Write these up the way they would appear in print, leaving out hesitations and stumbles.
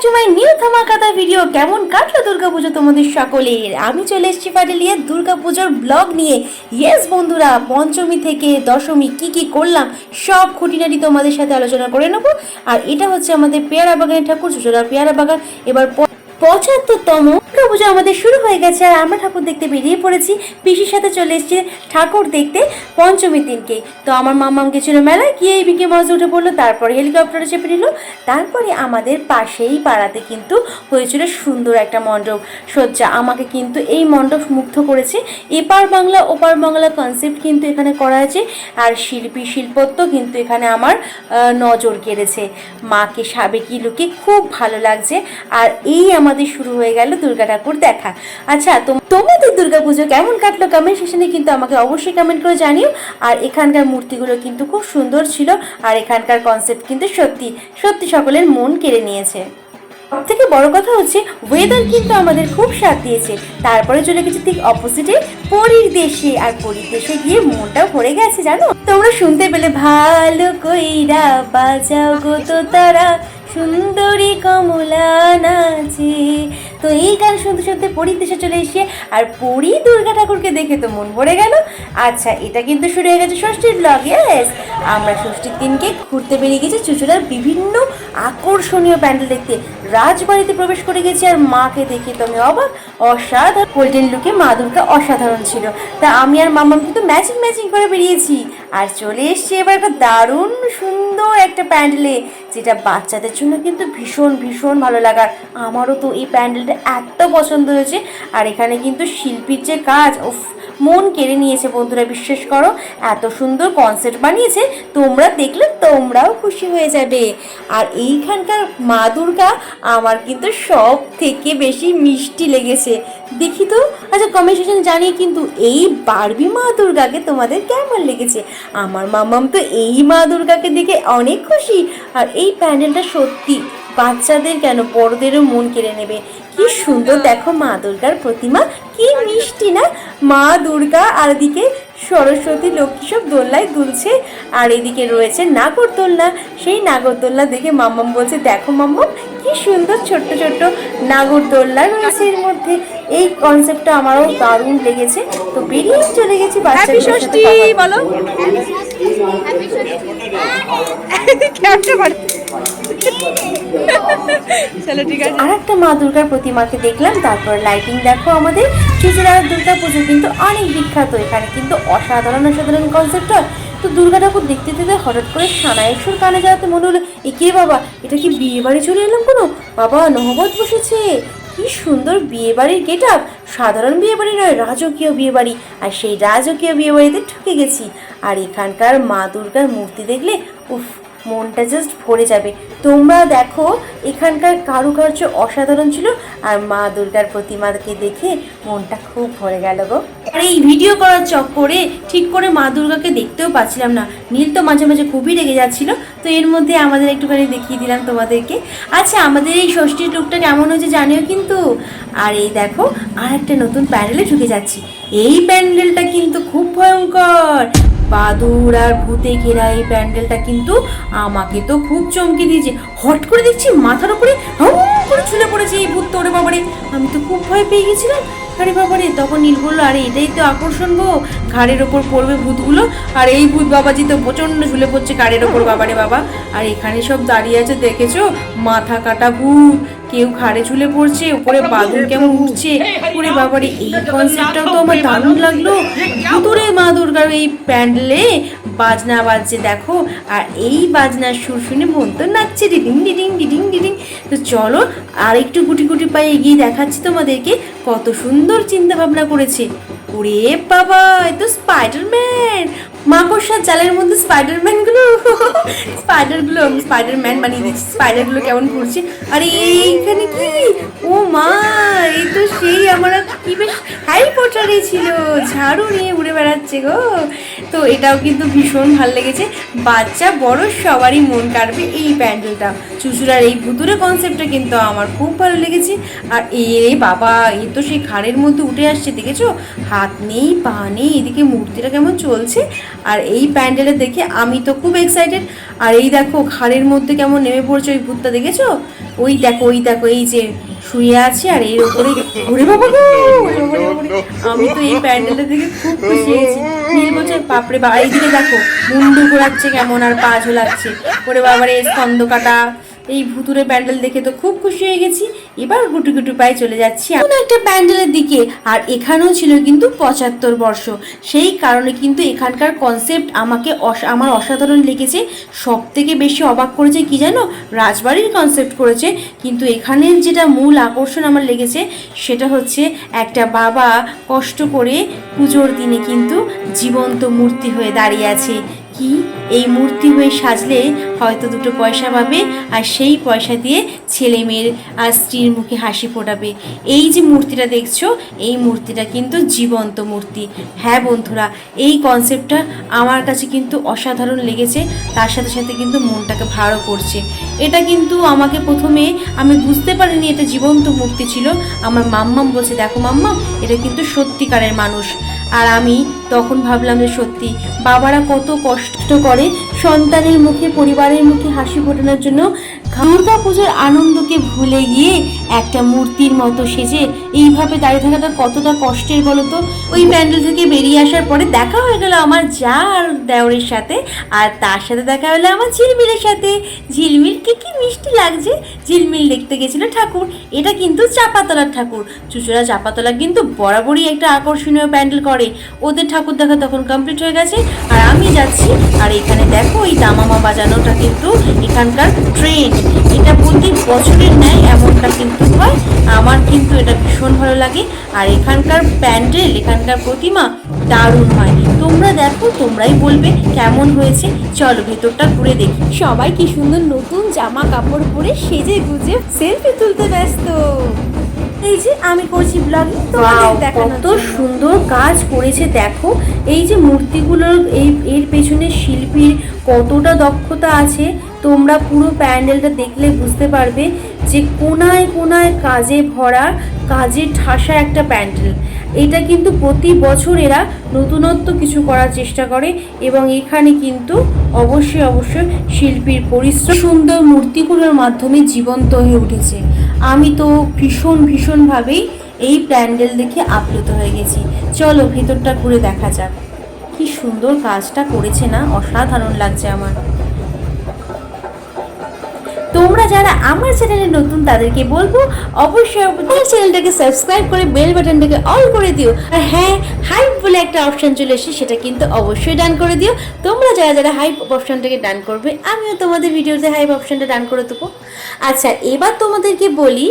To my new ধামাকাতা video. কেমন কাটলো দুর্গাপুজো তোমাদের সকলের? আমি চলে এসেছি পাটালিয়া দুর্গাপুজোর ব্লগ নিয়ে। ইয়েস বন্ধুরা, পঞ্চমী থেকে দশমী কি কি করলাম সব খুঁটিনাটি তোমাদের সাথে আলোচনা করে নেবো। আর এটা হচ্ছে আমাদের পেয়ারা বাগানের ঠাকুর, চুচুড়ার পেয়ারা বাগান। এবার 75তম দুর্গাপুজো আমাদের শুরু হয়ে গেছে, আর আমরা ঠাকুর দেখতে বেরিয়ে পড়েছি। পিসির সাথে চলে এসেছি ঠাকুর দেখতে পঞ্চমীর দিনকে। তো আমার মাম্মাম গেছিল মেলায়, গিয়ে এই বিকে মাঝে উঠে পড়লো, তারপরে হেলিকপ্টারে চেপে নিল। তারপরে আমাদের পাশেই পাড়াতে কিন্তু হয়েছিল সুন্দর একটা মণ্ডপ সজ্জা। আমাকে কিন্তু এই মণ্ডপ মুগ্ধ করেছে। এপার বাংলা ওপার বাংলা কনসেপ্ট কিন্তু এখানে করা আছে, আর শিল্পী শিল্পত্ব কিন্তু এখানে আমার নজর কেড়েছে। মাকে সাবেকি লুকে খুব ভালো লাগছে। আর এই আমাদের শুরু হয়ে গেল দুর্গা ঠাকুর দেখা। আচ্ছা, তোমাদের দুর্গাপুজো কেমন কাটলো কমেন্ট সেকশনে কিন্তু আমাকে অবশ্যই কমেন্ট করে জানিও। আর এখানকার মূর্তিগুলো কিন্তু খুব সুন্দর ছিল, আর এখানকার কনসেপ্ট কিন্তু সত্যি সত্যি সকলের মন কেড়ে নিয়েছে। সব থেকে বড় কথা হচ্ছে ওয়েদার কিন্তু আমাদের খুব সাথ দিয়েছে। তারপরে চলে গেছে ঠিক অপোজিটে পরীর দেশে, আর পরীর দেশে গিয়ে মনটাও ভরে গেছে জানো। তোমরা শুনতে পেলে ভালো কইরা বাজাও গো তো তারা সুন্দরী কমলা নাচে। তো এই গান শুনতে শুনতে পরীর দেশে চলে এসে, আর পরী দুর্গা ঠাকুরকে দেখে তো মন ভরে গেল। আচ্ছা, এটা কিন্তু শুরু হয়ে গেছে ষষ্ঠীর ব্লগ। ইয়েস, আমরা ষষ্ঠীর দিনকে ঘুরতে বেরিয়ে গেছি চুচুড়ার বিভিন্ন আকর্ষণীয় প্যান্ডেল দেখতে। রাজবাড়িতে প্রবেশ করে গেছি, আর মাকে দেখে তো আমি অবাক। অসাধারণ গোল্ডেন লুকে মা দুর্গা অসাধারণ ছিল। তা আমি আর মাম্মাম কিন্তু ম্যাচিং করে বেরিয়েছি, আর চলে এসছি এবার একটা দারুণ সুন্দর একটা প্যান্ডেলে, যেটা বাচ্চাদের জন্য কিন্তু ভীষণ ভীষণ ভালো লাগার। আমারও তো এই প্যান্ডেলটা এত পছন্দ হয়েছে। আর এখানে কিন্তু শিল্পীর যে কাজ, মন কেড়ে নিয়েছে বন্ধুরা, বিশ্বাস করো। এত সুন্দর কনসেপ্ট বানিয়েছে, তোমরা দেখলে তোমরাও খুশি হয়ে যাবে। আর এইখানকার মা দুর্গা আমার কিন্তু সব থেকে বেশি মিষ্টি লেগেছে। দেখি তো, আচ্ছা কমেন্ট সেকশনে জানিয়ে কিন্তু এই বারবি মা দুর্গাকে তোমাদের কেমন লেগেছে। আমার মাম্মাম তো এই মা দুর্গাকে দেখে অনেক খুশি। আর এই প্যান্ডেলটা সত্যি বাচ্চাদের কেন বড়দেরও মন কেড়ে নেবে। কি সুন্দর দেখো মা দুর্গার প্রতিমা, কি মিষ্টি না মা দুর্গা। আর এদিকে সরস্বতী লক্ষ্মী সব দোলনায় দুলছে, আর এদিকে রয়েছে নাগরদোলনা। সেই নাগরদোলনা দেখে মাম্মাম বলছে, দেখো মাম্মাম কি সুন্দর ছোট্ট ছোট্ট নাগরদোলনা রয়েছে এর মধ্যে। এই কনসেপ্টটা আমারও দারুণ লেগেছে। তো বেরিয়ে চলে গেছি বাচ্চাদের সাথে। বলো চলো ঠিক আছে। আর একটা মা দুর্গার প্রতিমাকে দেখলাম। তারপর লাইটিং দেখো, আমাদের চুচুড়ার দুর্গা পুজো কিন্তু অনেক বিখ্যাত। এখানে কিন্তু অসাধারণ অসাধারণ কনসেপ্ট হয়। তো দুর্গা ঠাকুর দেখতে দেখতে হঠাৎ করে সানাইয়ের সুর কানে যাওয়াতে মনে হলো, এ কে বাবা, এটা কি বিয়ে বাড়ি চলে এলাম কোনো? বাবা নহবত বসেছে, কি সুন্দর বিয়ে বাড়ির গেট আপ। সাধারণ বিয়ে বাড়ি নয়, রাজকীয় বিয়ে বাড়ি। আর সেই রাজকীয় বিয়ে বাড়িতে ঢুকে গেছি। আর এখানকার মা দুর্গার মূর্তি দেখলে উফ, মনটা জাস্ট ভরে যাবে। তোমরা দেখো, এখানকার কারুকার্য অসাধারণ ছিল। আর মা দুর্গার প্রতিমাকে দেখে মনটা খুব ভরে গেল গো। আর এই ভিডিও করার চক্করে ঠিক করে মা দুর্গাকে দেখতেও পাচ্ছিলাম না। নীল তো মাঝে মাঝে খুবই রেগে যাচ্ছিল। তো এর মধ্যে আমাদের একটুখানি দেখিয়ে দিলাম তোমাদেরকে। আচ্ছা, আমাদের এই ষষ্ঠীর লুকটা কেমন হয়েছে জানিও কিন্তু। আর এই দেখো, আর একটা নতুন প্যান্ডেলে ঢুকে যাচ্ছি। এই প্যান্ডেলটা কিন্তু খুব ভয়ঙ্কর, বাদুর আর ভূতে ঘেরা এই প্যান্ডেলটা কিন্তু আমাকে তো খুব চমকে দিয়েছে। হট করে দেখছি মাথার উপরে হম করে ঝুলে পড়েছে এই ভূত। তোরে বাবারে, আমি তো খুব ভয় পেয়ে গেছিলাম। আরে বাবারে, তখন নীল বললো, আরে এটাই তো আকর্ষণ গো, ঘাড়ের ওপর পড়বে ভূতগুলো। আর এই ভূত বাবাজি তো প্রচণ্ড ঝুলে পড়ছে ঘাড়ের ওপর, বাবারে বাবা। আর এখানে সব দাঁড়িয়ে আছে দেখেছো, মাথা কাটা ভূত, কেউ ঘাড়ে ঝুলে পড়ছে, উপরে বাদুর কেমন উঠছে। ওরে বাবারে, এই কনসেপ্টটাও তো আমার দারুণ লাগলো। ভুতুরে মা দুর্গার এই প্যান্ডেলে বাজনা বাজছে দেখো। আর এই বাজনার সুর শুনে মন তো নাচছে, ডিডিং ডিডিং ডিডিং ডিডিং। তো চলো আর একটু গুটি গুটি পায়ে এগিয়ে দেখাচ্ছি তোমাদেরকে কত সুন্দর চিন্তা ভাবনা করেছে। ওরে বাবা, এ তো স্পাইডারম্যান। মাকড়সার জালের মধ্যে স্পাইডারম্যান বানিয়ে দিচ্ছি। স্পাইডারগুলো কেমন ঘুরছে। আর এইখানে কি, ও মা, এই তো সেই আমার কি বেশ হ্যারি পটারই ছিল, ঝাড়ু নিয়ে উড়ে বেড়াচ্ছে গো। তো এটাও কিন্তু ভীষণ ভালো লেগেছে। বাচ্চা বড় সবারই মন কাড়বে এই প্যান্ডেলটা। চুচুড়ার এই ভুতুরে কনসেপ্টটা কিন্তু আমার খুব ভালো লেগেছে। আর বাবা, এই তো সেই ঘাড়ের মধ্যে উঠে আসছে দেখেছো, হাত নেই পা নেই, এদিকে মূর্তিটা কেমন চলছে। আর এই প্যান্ডেলে দেখে আমি তো খুব এক্সাইটেড। আর এই দেখো ঘাড়ের মধ্যে কেমন নেমে পড়ছে ওই ভূতটা, দেখেছো? ওই দেখো ওই দেখো, এই যে শুয়ে আছে আর এর ওপরে ওরে বাবা গো, ওরে বাবা রে বাবা রে। আমি তো এই প্যান্ডেলটা দেখে খুব খুশি হয়েছি। নীল বলছে বাপরে বাবা, এইদিকে দেখো মুন্ডু ঘোরাচ্ছে কেমন আর পা ঝোলাচ্ছে, ওরে বাবারে স্কন্দ কাটা। এই ভুতুরে প্যান্ডেল দেখে তো খুব খুশি হয়ে গেছি। এবার গুটু গুটু পায়ে চলে যাচ্ছি এমন একটা প্যান্ডেলের দিকে। আর এখানেও ছিল কিন্তু 75 বর্ষ, সেই কারণে কিন্তু এখানকার কনসেপ্ট আমাকে আমার অসাধারণ লেগেছে। সব থেকে বেশি অবাক করেছে কি জানো, রাজবাড়ির কনসেপ্ট করেছে, কিন্তু এখানের যেটা মূল আকর্ষণ আমার লেগেছে সেটা হচ্ছে একটা বাবা কষ্ট করে পুজোর দিনে কিন্তু জীবন্ত মূর্তি হয়ে দাঁড়িয়ে আছে। কি এই মূর্তি হয়ে সাজলে হয়তো 2 পয়সা পাবে, আর সেই পয়সা দিয়ে ছেলে মেয়ের আর স্ত্রীর মুখে হাসি ফোটাবে। এই যে মূর্তিটা দেখছো, এই মূর্তিটা কিন্তু জীবন্ত মূর্তি। হ্যাঁ বন্ধুরা, এই কনসেপ্টটা আমার কাছে কিন্তু অসাধারণ লেগেছে, তার সাথে সাথে কিন্তু মনটাকে ভালো করছে। এটা কিন্তু আমাকে প্রথমে আমি বুঝতে পারিনি এটা জীবন্ত মূর্তি ছিল। আমার মাম্মাম বলছে দেখো মাম্মাম, এটা কিন্তু সত্যিকারের মানুষ। আর আমি তখন ভাবলাম যে সত্যি বাবারা কত কষ্ট করে সন্তানের মুখে, পরিবারের মুখে হাসি ফোটানোর জন্য। দুর্গা পুজোর আনন্দকে ভুলে গিয়ে একটা মূর্তির মতো সেজে এইভাবে দাঁড়িয়ে থাকাটা কতটা কষ্টের বলো তো। ওই প্যান্ডেল থেকে বেরিয়ে আসার পরে দেখা হয়ে গেল আমার যা আর দেওরের সাথে, আর তার সাথে দেখা হলো আমার ঝিলমিলের সাথে। ঝিলমিল কি মিষ্টি লাগছে। ঝিলমিল দেখতে গেছিল ঠাকুর। এটা কিন্তু চাপাতলার ঠাকুর। চুচুড়া চাপাতলা কিন্তু বরাবরই একটা আকর্ষণীয় প্যান্ডেল করে। ওদের ঠাকুর দেখা তখন কমপ্লিট হয়ে গেছে, আর আমি যাচ্ছি। আর এখানে দেখো এই দামামা বাজানোটা কিন্তু এখানকার ট্রেন্ড। এটা প্রতি বছরের ন্যায় এমনটা কিন্তু হয়। আমার কিন্তু এটা ভীষণ ভালো লাগে। আর এখানকার প্যান্ডেল, এখানকার প্রতিমা দারুণ হয়। তোমরা দেখো, তোমরাই বলবে কেমন হয়েছে। চলো ভেতরটা ঘুরে দেখি। সবাই কি সুন্দর নতুন জামা কাপড় পরে সেজে গুজে সেলফি তুলতে ব্যস্ত। এই যে আমি করছি ব্লগিং, কত সুন্দর কাজ করেছে দেখো। এই যে মূর্তিগুলোর এর পেছনে শিল্পীর কতটা দক্ষতা আছে, তোমরা পুরো প্যান্ডেলটা দেখলে বুঝতে পারবে যে কোনায় কোনায় কাজে ভরা, কাজে ঠাসা একটা প্যান্ডেল। এটা কিন্তু প্রতি বছর এরা নতুনত্ব কিছু করার চেষ্টা করে, এবং এখানে কিন্তু অবশ্যই অবশ্যই শিল্পীর পরিশ্রম সুন্দর মূর্তিগুলোর মাধ্যমে জীবন্ত হয়ে উঠেছে। আমি তো ভীষণভাবেই এই প্যান্ডেল দেখে আপ্লুত হয়ে গেছি। চলো ভেতরটা ঘুরে দেখা যাক। কি সুন্দর কাজটা করেছে না, অসাধারণ লাগছে আমার। তোমরা যারা আমার চ্যানেলে নতুন তাদেরকে বলবো অবশ্যই আমার চ্যানেলটাকে সাবস্ক্রাইব করে বেল বাটনটাকে অল করে দিও। আর হ্যাঁ, হাইপ বলে একটা অপশন চলে এসেছে, সেটা কিন্তু অবশ্যই ডান করে দিও। তোমরা যারা যারা হাইপ অপশনটাকে ডান করবে, আমিও তোমাদের ভিডিওতে হাইপ অপশনটা ডান করে দেবো। আচ্ছা, এবার তোমাদেরকে বলি,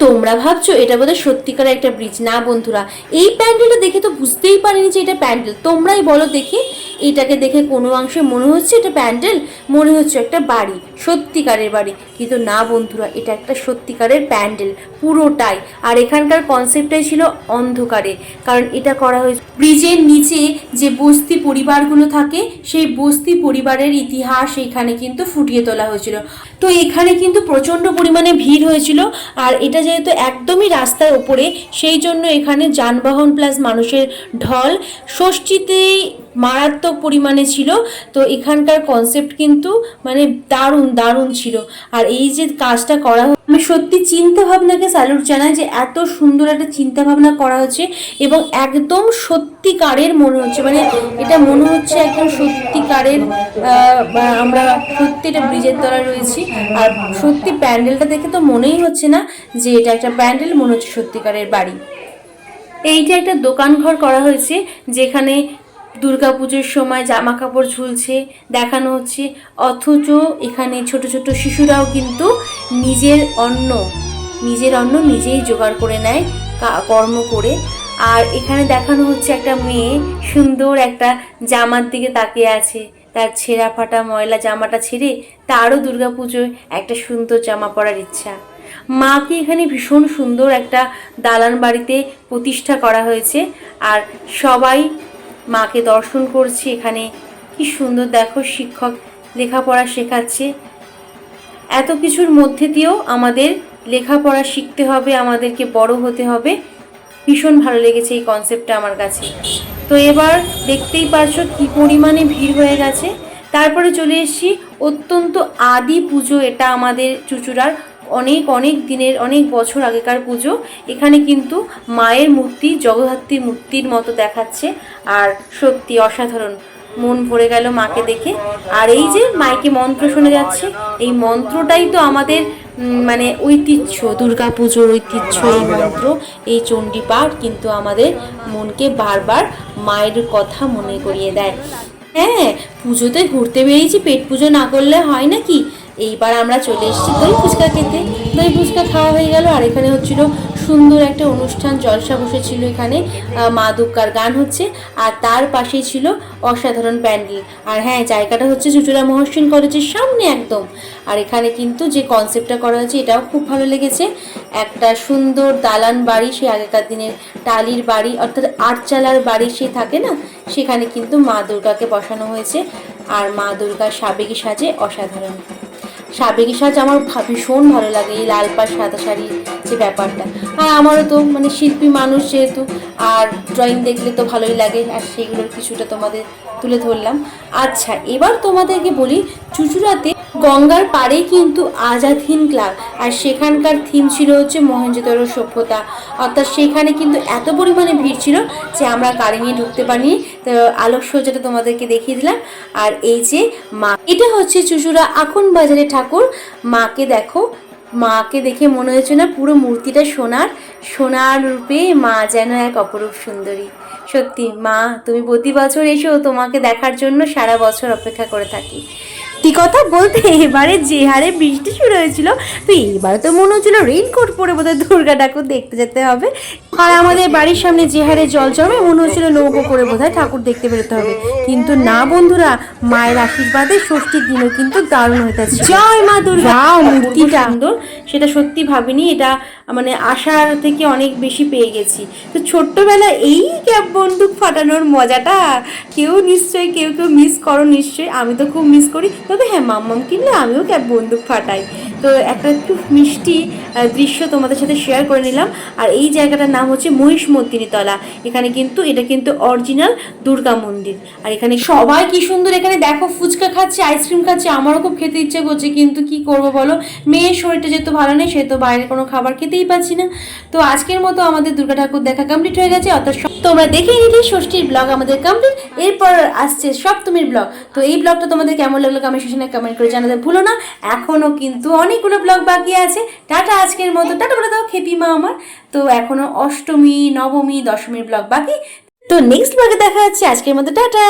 তোমরা ভাবছো এটা বোধহয় সত্যিকার একটা ব্রিজ। না বন্ধুরা, এই প্যান্ডেলটা দেখে তো বুঝতেই পারিনি যে এটা প্যান্ডেল। তোমরাই বলো দেখি, এটাকে দেখে কোনো অংশে মনে হচ্ছে এটা প্যান্ডেল? মনে হচ্ছে একটা বাড়ি, সত্যিকারের বাড়ি। কিন্তু না বন্ধুরা, এটা একটা সত্যিকারের প্যান্ডেল পুরোটাই। আর এখানকার কনসেপ্টটাই ছিল অন্ধকারে, কারণ এটা করা হয়েছে ব্রিজের নিচে যে বস্তি পরিবারগুলো থাকে, সেই বস্তি পরিবারের ইতিহাস এখানে কিন্তু ফুটিয়ে তোলা হয়েছিল। তো এখানে কিন্তু প্রচণ্ড পরিমাণে ভিড় হয়েছিল। আর এটা যেহেতু একদমই রাস্তার ওপরে, সেই জন্য এখানে যানবাহন প্লাস মানুষের ঢল ষষ্ঠীতেই মারাত্মক পরিমাণে ছিল। তো এখানকার কনসেপ্ট কিন্তু মানে দারুণ ছিল। আর এই যে কাজটা করা, আমি সত্যি চিন্তা ভাবনাকে স্যালুট জানাই যে এত সুন্দর একটা চিন্তা ভাবনা করা হচ্ছে, এবং একদম সত্যিকারের মনে হচ্ছে, মানে এটা মনে হচ্ছে একদম সত্যিকারের। আমরা সত্যি এটা ব্রিজের তলায় রয়েছি। আর সত্যি প্যান্ডেলটা দেখে তো মনেই হচ্ছে না যে এটা একটা প্যান্ডেল, মনে হচ্ছে সত্যিকারের বাড়ি। এইটা একটা দোকান ঘর করা হয়েছে, যেখানে দুর্গাপুজোর সময় জামা কাপড় ঝুলছে দেখানো হচ্ছে, অথচ এখানে ছোট ছোট শিশুরাও কিন্তু নিজের অন্ন নিজেই জোগাড় করে নেয় কর্ম করে। আর এখানে দেখানো হচ্ছে একটা মেয়ে সুন্দর একটা জামার দিকে তাকিয়ে আছে, তার ছেঁড়া ফাটা ময়লা জামাটা ছেড়ে তারও দুর্গাপুজোয় একটা সুন্দর জামা পরার ইচ্ছা। মাকে এখানে ভীষণ সুন্দর একটা দালান বাড়িতে প্রতিষ্ঠা করা হয়েছে, আর সবাই মাকে দর্শন করছে। এখানে কি সুন্দর দেখো, শিক্ষক লেখাপড়া শেখাচ্ছে। এত কিছুর মধ্যে দিয়েও আমাদের লেখাপড়া শিখতে হবে, আমাদেরকে বড় হতে হবে। ভীষণ ভালো লেগেছে এই কনসেপ্টটা আমার কাছে। তো এবার দেখতেই পারছো কি পরিমাণে ভিড় হয়ে গেছে। তারপরে চলে এসেছি অত্যন্ত আদি পুজো, এটা আমাদের চুঁচুড়ার অনেক অনেক দিনের, অনেক বছর আগেকার পুজো। এখানে কিন্তু মায়ের মূর্তি জগদ্ধাত্রী মূর্তির মতো দেখাচ্ছে, আর সত্যি অসাধারণ, মন ভরে গেল মাকে দেখে। আর এই যে মাইকে মন্ত্র শোনা যাচ্ছে, এই মন্ত্রটাই তো আমাদের মানে ঐতিহ্য, দুর্গা পুজোর ঐতিহ্য এই মন্ত্র, এই চণ্ডী পাঠ কিন্তু আমাদের মনকে বারবার মায়ের কথা মনে করিয়ে দেয়। হ্যাঁ, পুজোতে ঘুরতে বেরিয়েছি, পেট পুজো না করলে হয় নাকি। এইবার আমরা চলে এসেছি দই ফুচকা খেতে। দই ফুচকা খাওয়া হয়ে গেল, আর এখানে হচ্ছিল সুন্দর একটা অনুষ্ঠান, জলসা বসেছিল এখানে, মা দুর্গার গান হচ্ছে, আর তার পাশেই ছিল অসাধারণ প্যান্ডেল। আর হ্যাঁ, জায়গাটা হচ্ছে চুঁচুড়া মহসিন কলেজের সামনে একদম। আর এখানে কিন্তু যে কনসেপ্টটা করা হয়েছে এটাও খুব ভালো লেগেছে। একটা সুন্দর দালান বাড়ি, সে আগেকার দিনের টালির বাড়ি, অর্থাৎ আটচালার বাড়ি সে থাকে না, সেখানে কিন্তু মা দুর্গাকে বসানো হয়েছে। আর মা দুর্গার সাবেকি সাজে অসাধারণ। সাবেকি সাজ আমার ভীষণ ভালো লাগে, এই লাল পাড় সাদা শাড়ি যে ব্যাপারটা। আর আমারও তো মানে শিল্পী মানুষ যেহেতু, আর ড্রয়িং দেখলে তো ভালোই লাগে, আর সেইগুলোর কিছুটা তোমাদের তুলে ধরলাম। আচ্ছা, এবার তোমাদেরকে বলি, চুঁচুড়াতে গঙ্গার পাড়ে কিন্তু আজাদ হিন্দ ক্লাব, আর সেখানকার থিম ছিল হচ্ছে মহেঞ্জোদারো সভ্যতা। অর্থাৎ সেখানে কিন্তু এত পরিমাণে ভিড় ছিল যে আমরা গাড়ি নিয়ে ঢুকতে পারিনি। তো আলোকসজ্জাটা তোমাদেরকে দেখিয়ে দিলাম। আর এই যে মা, এটা হচ্ছে চুঁচুড়া আখুন বাজারে ঠাকুর। মাকে দেখো, মাকে দেখে মনে হচ্ছে না পুরো মূর্তিটা সোনার, সোনার রূপে মা যেন এক অপরূপ সুন্দরী। সত্যি মা, তুমি প্রতি বছর এসো, তোমাকে দেখার জন্য সারা বছর অপেক্ষা করে থাকি। কি কথা বলতে, এবারে যে হারে বৃষ্টি শুরু হয়েছিল, তো এবারে তো মনে হচ্ছিল রেইনকোট পরে বোধহয় দুর্গা ঠাকুর দেখতে যেতে হবে। আর আমাদের বাড়ির সামনে যে হারে জল জমে, মনে হচ্ছিল নৌকো করে বোধহয় ঠাকুর দেখতে বেরোতে হবে। কিন্তু না বন্ধুরা, মায়ের আশীর্বাদে ষষ্ঠীর দিনও কিন্তু দারুণ হইতেছে। জয় মা দুর্গা, মূর্তিটা সুন্দর, সেটা সত্যি ভাবিনি, এটা মানে আশার থেকে অনেক বেশি পেয়ে গেছি। তো ছোট্টবেলা এই ক্যাপ বন্দুক ফাটানোর মজাটা কেউ নিশ্চয়ই কেউ কেউ মিস করো নিশ্চয়ই, আমি তো খুব মিস করি। তবে হ্যাঁ, মাম্মাম কিনলে আমিও ক্যাপ বন্দুক ফাটাই। তো একটা খুব মিষ্টি দৃশ্য তোমাদের সাথে শেয়ার করে নিলাম। আর এই জায়গাটার নাম হচ্ছে মহিষমর্দিনী তলা। এখানে কিন্তু এটা কিন্তু অরিজিনাল দুর্গা মন্দির। আর এখানে সবাই কি সুন্দর এখানে দেখো ফুচকা খাচ্ছে, আইসক্রিম খাচ্ছে। আমারও খুব খেতে ইচ্ছে করছে, কিন্তু কি করব বলো, মেয়ের শরীরটা যেহেতু ভালো নেই, সে তো বাইরে কোনো খাবার খেতেই পাচ্ছি না। তো আজকের মতো আমাদের দুর্গা ঠাকুর দেখা কমপ্লিট হয়ে গেছে, অর্থাৎ তোমরা দেখে নিলে ষষ্ঠীর ব্লগ আমাদের কমপ্লিট। এরপর আসছে সপ্তমীর ব্লগ। তো এই ব্লগটা তোমাদের কেমন লাগলো কমেন্ট সেকশনে কমেন্ট করে জানাতে ভুলো না। এখনো কিন্তু অনেকগুলো ব্লগ বাকি আছে। টাটা, আজকের মতো টাটা বলে দাও খেপি মা আমার। তো এখনো অষ্টমী, নবমী, দশমীর ব্লগ বাকি। তো নেক্সট ব্লগে দেখা হচ্ছে, আজকের মতো টাটা।